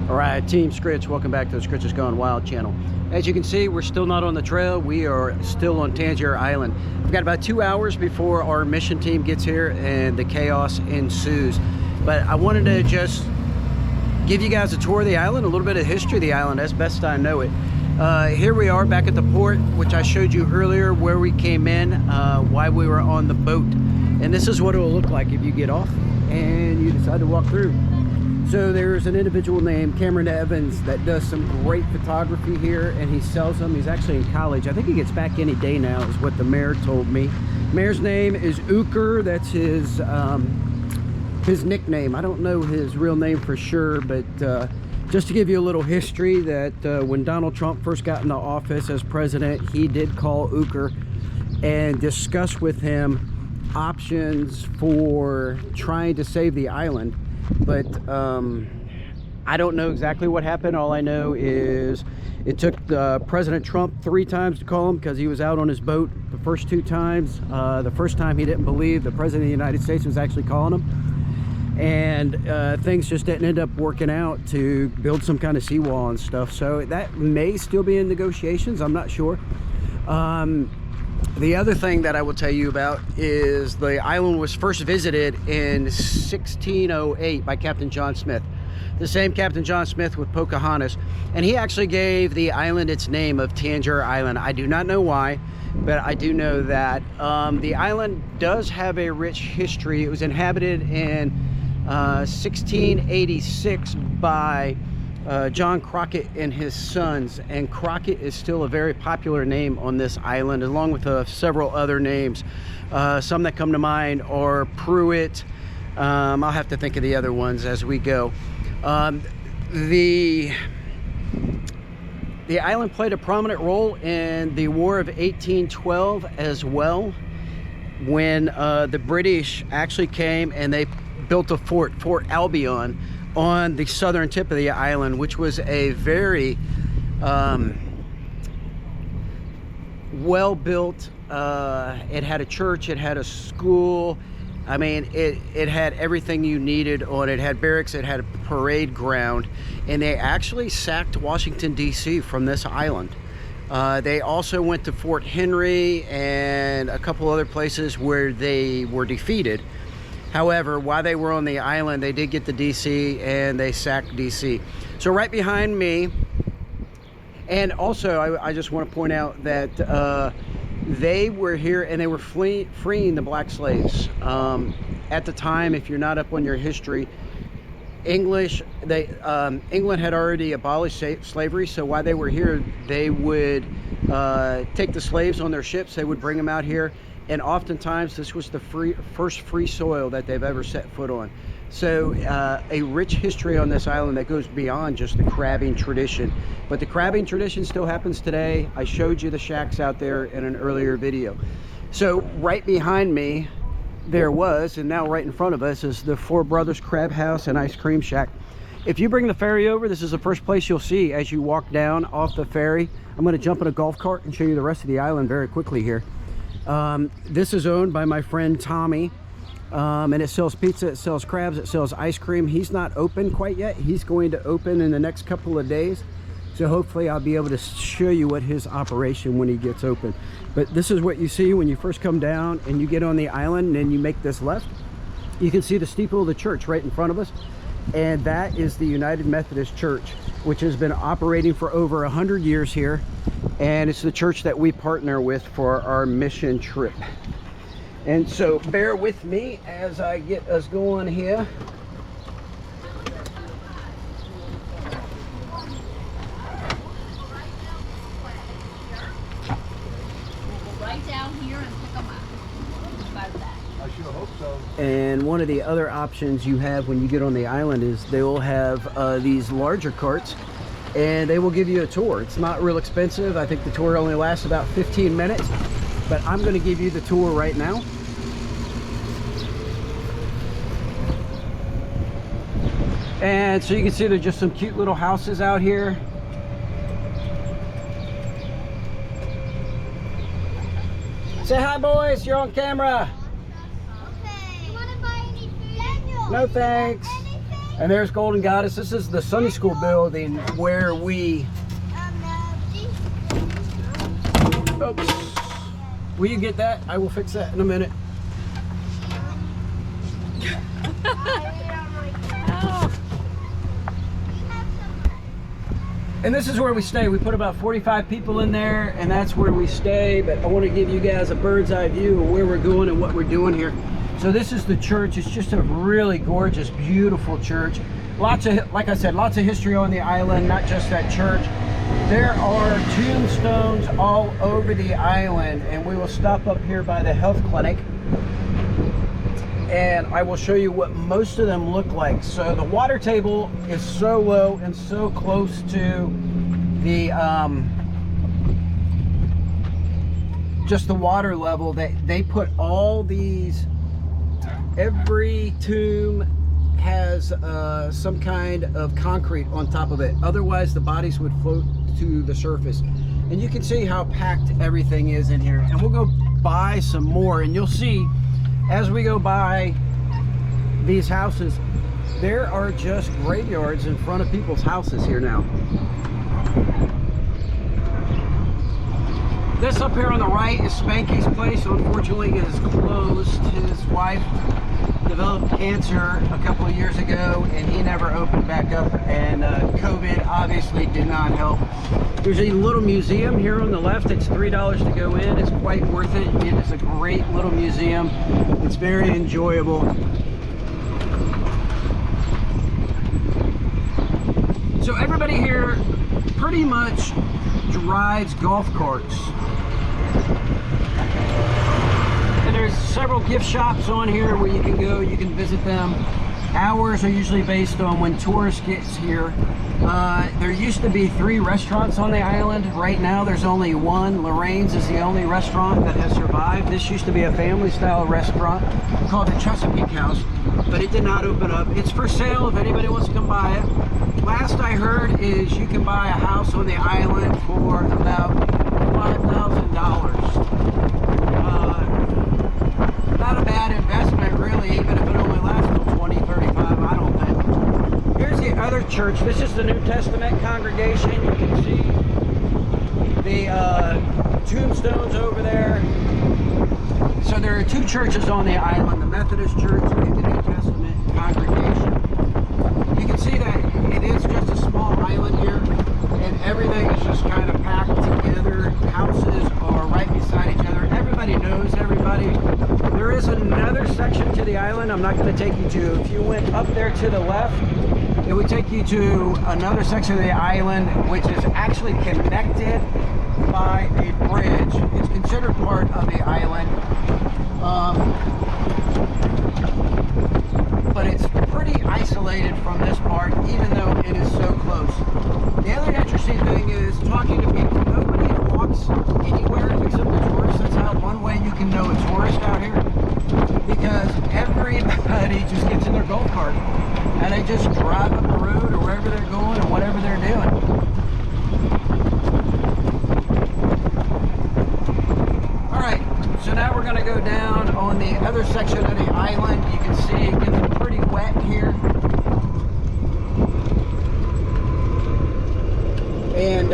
All right, Team Scritch, welcome back to the Scritch is Gone Wild channel. As you can see, we're still not on the trail. We are still on Tangier Island. We've got about 2 hours before our mission team gets here and the chaos ensues. But I wanted to just give you guys a tour of the island, a little bit of history of the island as best I know it. Here we are back at the port, which I showed you earlier, where we came in, why we were on the boat. And this is what it will look like if you get off and you decide to walk through. So there's an individual named Cameron Evans that does some great photography here, and he sells them. He's actually in college. I think he gets back any day now, is what the mayor told me. Mayor's name is Ooker. That's his nickname. I don't know his real name for sure, but just to give you a little history, that when Donald Trump first got into office as president, he did call Ooker and discuss with him options for trying to save the island. But I don't know exactly what happened. All I know is it took President Trump 3 times to call him, because he was out on his boat the first 2 times. The first time he didn't believe the President of the United States was actually calling him. And things just didn't end up working out to build some kind of seawall and stuff. So that may still be in negotiations. I'm not sure. The other thing that I will tell you about is the island was first visited in 1608 by Captain John Smith. The same Captain John Smith with Pocahontas. And he actually gave the island its name of Tangier Island. I do not know why, but I do know that. The island does have a rich history. It was inhabited in 1686 by John Crockett and his sons, and Crockett is still a very popular name on this island, along with several other names. Some that come to mind are Pruitt. I'll have to think of the other ones as we go. The island played a prominent role in the War of 1812 as well, when the British actually came and they built a fort, Fort Albion, on the southern tip of the island, which was a very well built, it had a church, it had a school. I mean, it had everything you needed on it. It had barracks, it had a parade ground, and they actually sacked Washington DC from this island. They also went to Fort Henry and a couple other places where they were defeated. However, while they were on the island, they did get to DC and they sacked DC. So right behind me, and also I just want to point out that they were here and they were freeing the black slaves. At the time, if you're not up on your history, England had already abolished slavery. So while they were here, they would take the slaves on their ships. They would bring them out here. And oftentimes this was the first free soil that they've ever set foot on. So a rich history on this island that goes beyond just the crabbing tradition. But the crabbing tradition still happens today. I showed you the shacks out there in an earlier video. So right behind me there was, and now right in front of us, is the Four Brothers Crab House and Ice Cream Shack. If you bring the ferry over, this is the first place you'll see as you walk down off the ferry. I'm going to jump in a golf cart and show you the rest of the island very quickly here. This is owned by my friend Tommy, and it sells pizza, it sells crabs, it sells ice cream. He's not open quite yet. He's going to open in the next couple of days, so hopefully I'll be able to show you what his operation when he gets open. But this is what you see when you first come down and you get on the island and you make this left. You can see the steeple of the church right in front of us, and that is the United Methodist Church, which has been operating for over 100 years here. And it's the church that we partner with for our mission trip. And so bear with me as I get us going here. Right down here and pick them up. I sure hope so. And one of the other options you have when you get on the island is they will have these larger carts, and they will give you a tour. It's not real expensive. I think the tour only lasts about 15 minutes, but I'm going to give you the tour right now. And so you can see there's just some cute little houses out here. Say hi, boys. You're on camera. Okay. You want to buy any food? Daniel. No thanks. Anything? And there's Golden Goddess. This is the Sunday school building where we... Oops. Will you get that? I will fix that in a minute. And this is where we stay. We put about 45 people in there, and that's where we stay. But I want to give you guys a bird's eye view of where we're going and what we're doing here. So this is the church. It's just a really gorgeous, beautiful church. Lots of, like I said, lots of history on the island, not just that church. There are tombstones all over the island, and we will stop up here by the health clinic. And I will show you what most of them look like. So the water table is so low and so close to the just the water level that they put all these, every tomb has some kind of concrete on top of it. Otherwise the bodies would float to the surface. And you can see how packed everything is in here. And we'll go buy some more, and you'll see as we go by these houses, there are just graveyards in front of people's houses here now. This up here on the right is Spankys' place. Unfortunately, it is closed. His wife developed cancer a couple of years ago, and he never opened back up, and COVID obviously did not help. There's a little museum here on the left. It's $3 to go in. It's quite worth it. It is a great little museum. It's very enjoyable. So everybody here pretty much drives golf carts. And there's several gift shops on here where you can go, you can visit them. Hours are usually based on when tourists get here. There used to be 3 restaurants on the island. Right now there's only one. Lorraine's is the only restaurant that has survived. This used to be a family style restaurant called the Chesapeake House, but it did not open up. It's for sale if anybody wants to come buy it. Last I heard is you can buy a house on the island for about $5,000. Not a bad investment really, even if it only lasts till 2035, I don't think. Here's the other church. This is the New Testament congregation. You can see the tombstones over there. So there are 2 churches on the island, the Methodist Church and the New Testament congregation. You can see that it is just a small island here, and everything is just kind of packed together. Houses are right beside each other. Everybody knows everybody. There is another section to the island I'm not going to take you to. If you went up there to the left, it would take you to another section of the island, which is actually connected by a bridge. It's considered part of the island. But it's pretty isolated from this part, even though it is so close. The other interesting thing is talking to people. Nobody walks anywhere except the tourists. That's how one way you can know a tourist out here, because everybody just gets in their golf cart and they just drive up the road or wherever they're going or whatever they're doing. Alright, so now we're going to go down on the other section of the island. You can see it gets pretty wet here. And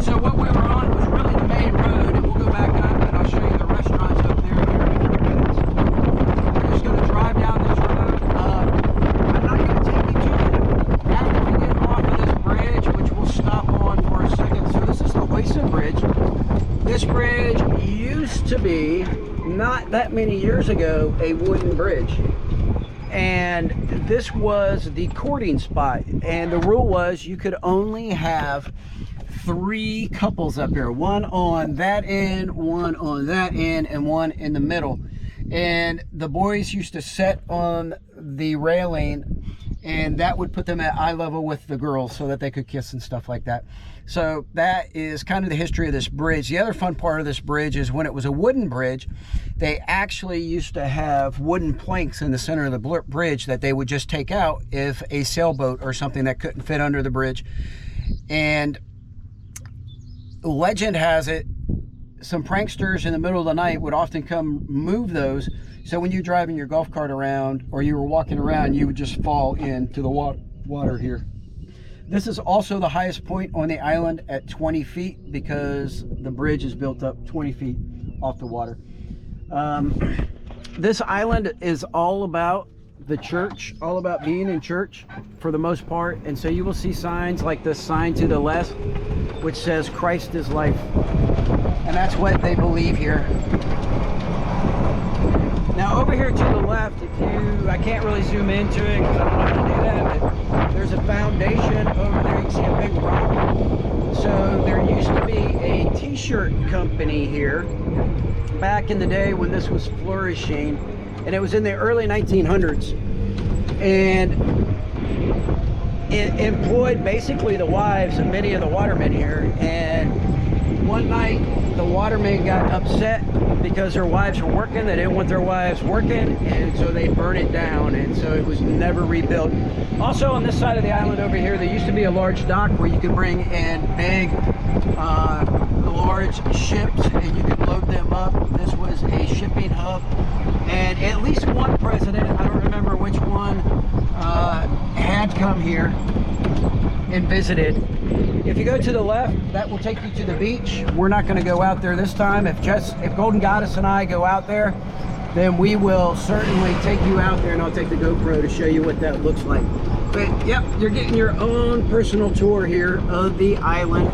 so what we were on was really the main road, and we'll go back up and I'll show you the restaurants up there in a few minutes. We're just going to drive down this road. I'm not going to take you to it after we get off of this bridge, which we'll stop on for a second. So this is the Hoyson Bridge. This bridge used to be, not that many years ago, a wooden bridge. And this was the courting spot, and the rule was you could only have 3 couples up here, one on that end, one on that end, and one in the middle. And the boys used to sit on the railing, and that would put them at eye level with the girls so that they could kiss and stuff like that. So that is kind of the history of this bridge. The other fun part of this bridge is when it was a wooden bridge, they actually used to have wooden planks in the center of the bridge that they would just take out if a sailboat or something that couldn't fit under the bridge. And legend has it some pranksters in the middle of the night would often come move those. So when you're driving your golf cart around or you were walking around, you would just fall into the water here. This is also the highest point on the island at 20 feet because the bridge is built up 20 feet off the water. This island is all about the church, all about being in church for the most part. And so you will see signs like this sign to the left, which says Christ is life. And that's what they believe here. Now over here to the left, I can't really zoom into it because I don't know how to do that, but there's a foundation over there. You can see a big rock. So there used to be a t-shirt company here back in the day when this was flourishing, and it was in the early 1900s, and it employed basically the wives of many of the watermen here. And one night the watermen got upset because their wives were working. They didn't want their wives working, and so they burned it down, and so it was never rebuilt. Also on this side of the island over here, there used to be a large dock where you could bring in big large ships and you could load them up. This was a shipping hub, and at least one president, I don't remember which one, had come here and visited. If you go to the left, that will take you to the beach. We're not going to go out there this time. If Golden Goddess and I go out there, then we will certainly take you out there, and I'll take the GoPro to show you what that looks like. But yep, you're getting your own personal tour here of the island.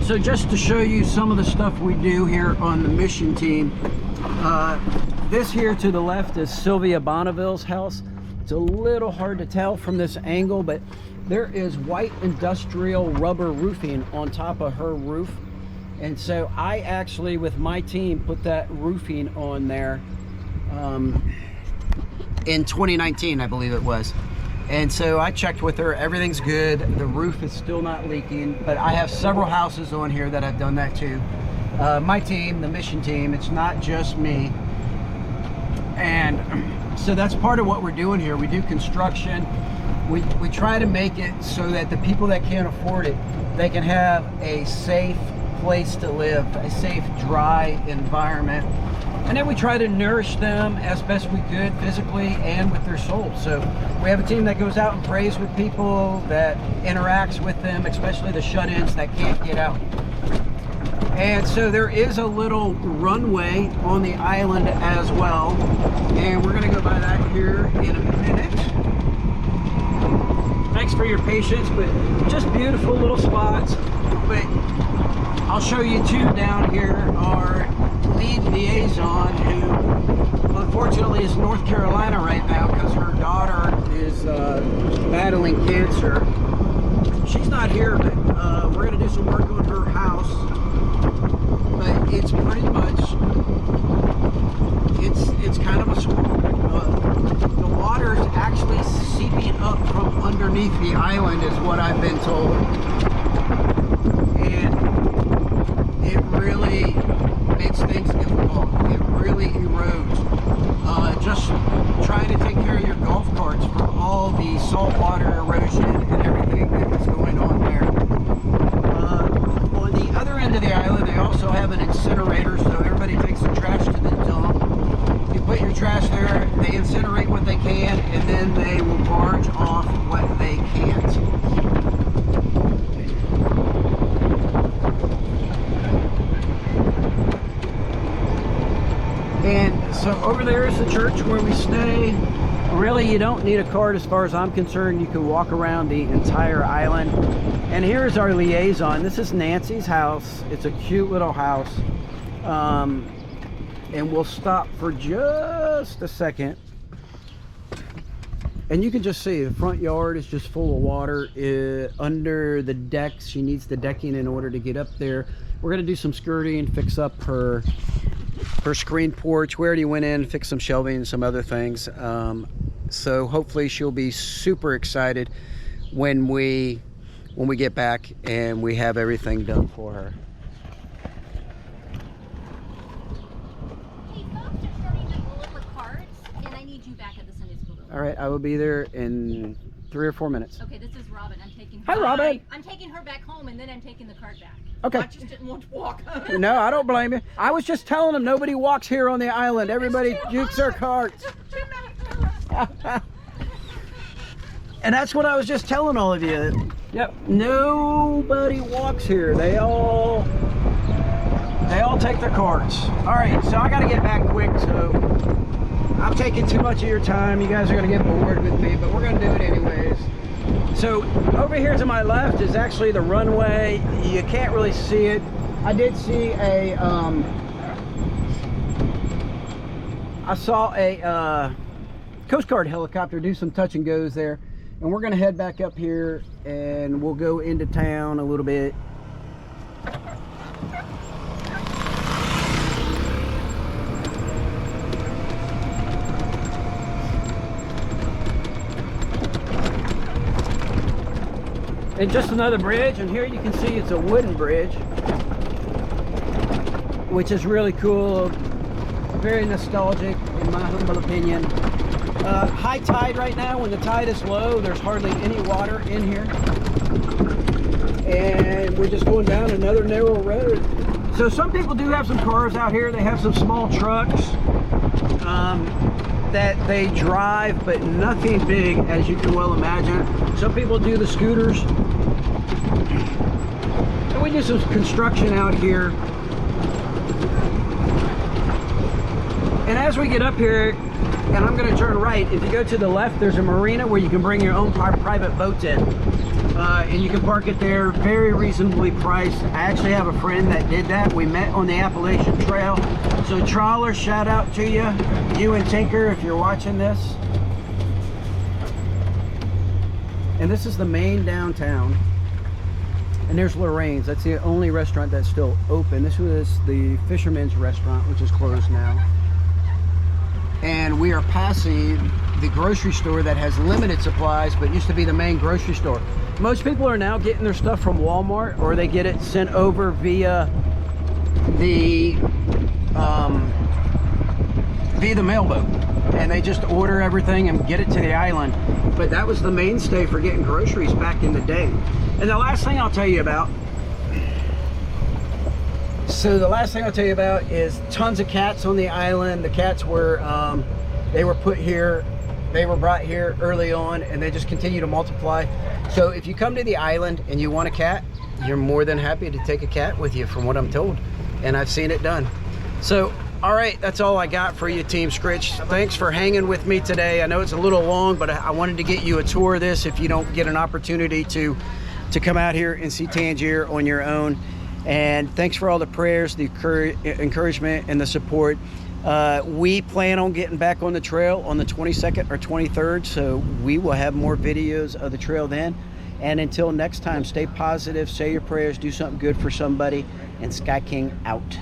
So just to show you some of the stuff we do here on the mission team, this here to the left is Sylvia Bonneville's house. It's a little hard to tell from this angle, but there is white industrial rubber roofing on top of her roof. And so I actually, with my team, put that roofing on there in 2019, I believe it was. And so I checked with her, everything's good. The roof is still not leaking, but I have several houses on here that I've done that too. My team, the mission team, it's not just me. And so that's part of what we're doing here. We do construction. We try to make it so that the people that can't afford it, they can have a safe place to live, a safe, dry environment. And then we try to nourish them as best we could physically and with their souls. So we have a team that goes out and prays with people, that interacts with them, especially the shut-ins that can't get out. And so there is a little runway on the island as well. And we're gonna go by that here in a minute. Thanks for your patience, but just beautiful little spots. But I'll show you two down here. Our lead liaison, who unfortunately is in North Carolina right now because her daughter is battling cancer. She's not here, but we're gonna do some work on her house. But it's pretty much, it's kind of a swamp. The water is actually seeping up from underneath the island, is what I've been told. And it really makes things difficult. It really erodes. Just trying to take care of your golf carts from all the saltwater erosion and everything that is going on there. On the other end of the island, they also have an incinerator, so everybody takes their trash to the dump. You put your trash there, they incinerate what they can, and then they will barge off what they can't. And so over there is the church where we stay. Really, you don't need a cart as far as I'm concerned. You can walk around the entire island. And here's our liaison. This is Nancy's house. It's a cute little house. And we'll stop for just a second. And you can just see the front yard is just full of water. Under the decks, she needs the decking in order to get up there. We're gonna do some skirting, fix up her screen porch. We already went in, fixed some shelving and some other things. So hopefully she'll be super excited when we get back and we have everything done for her. Hey, folks are starting to deliver cards, and I need you back at the Sunday school building. All right, I will be there in 3 or 4 minutes. Okay, this is Robin. I'm taking her. Hi, Robin. I'm taking her back home, and then I'm taking the cart back. Okay. I just didn't want to walk. No, I don't blame you. I was just telling them nobody walks here on the island. Everybody jukes their carts. And that's what I was just telling all of you. Yep, nobody walks here. They all take their carts. All right, so I got to get back quick. So I'm taking too much of your time. You guys are going to get bored with me, but we're going to do it anyways. So over here to my left is actually the runway. You can't really see it. I did see a, I saw a Coast Guard helicopter do some touch and goes there. And we're gonna head back up here and we'll go into town a little bit. And just another bridge, and here you can see it's a wooden bridge, which is really cool, very nostalgic in my humble opinion. High tide right now. When the tide is low, there's hardly any water in here, and we're just going down another narrow road. So some people do have some cars out here. They have some small trucks that they drive, but nothing big, as you can well imagine. Some people do the scooters, and we do some construction out here. And as we get up here, and I'm going to turn right, if you go to the left, there's a marina where you can bring your own private boats in. And you can park it there, very reasonably priced. I actually have a friend that did that. We met on the Appalachian Trail. So trawler, shout out to you. You and Tinker, if you're watching this. And this is the main downtown. And there's Lorraine's. That's the only restaurant that's still open. This was the Fisherman's Restaurant, which is closed now. And we are passing the grocery store that has limited supplies, but used to be the main grocery store. Most people are now getting their stuff from Walmart, or they get it sent over via the mailboat, and they just order everything and get it to the island. But that was the mainstay for getting groceries back in the day. And the last thing I'll tell you about, is tons of cats on the island. The cats were, they were brought here early on, and they just continue to multiply. So if you come to the island and you want a cat, you're more than happy to take a cat with you, from what I'm told. And I've seen it done. So, all right, that's all I got for you, Team Scritch. Thanks for hanging with me today. I know it's a little long, but I wanted to get you a tour of this if you don't get an opportunity to come out here and see Tangier on your own. And thanks for all the prayers, the encouragement, and the support. We plan on getting back on the trail on the 22nd or 23rd, so we will have more videos of the trail then. And until next time, stay positive, say your prayers, do something good for somebody, and Sky King out.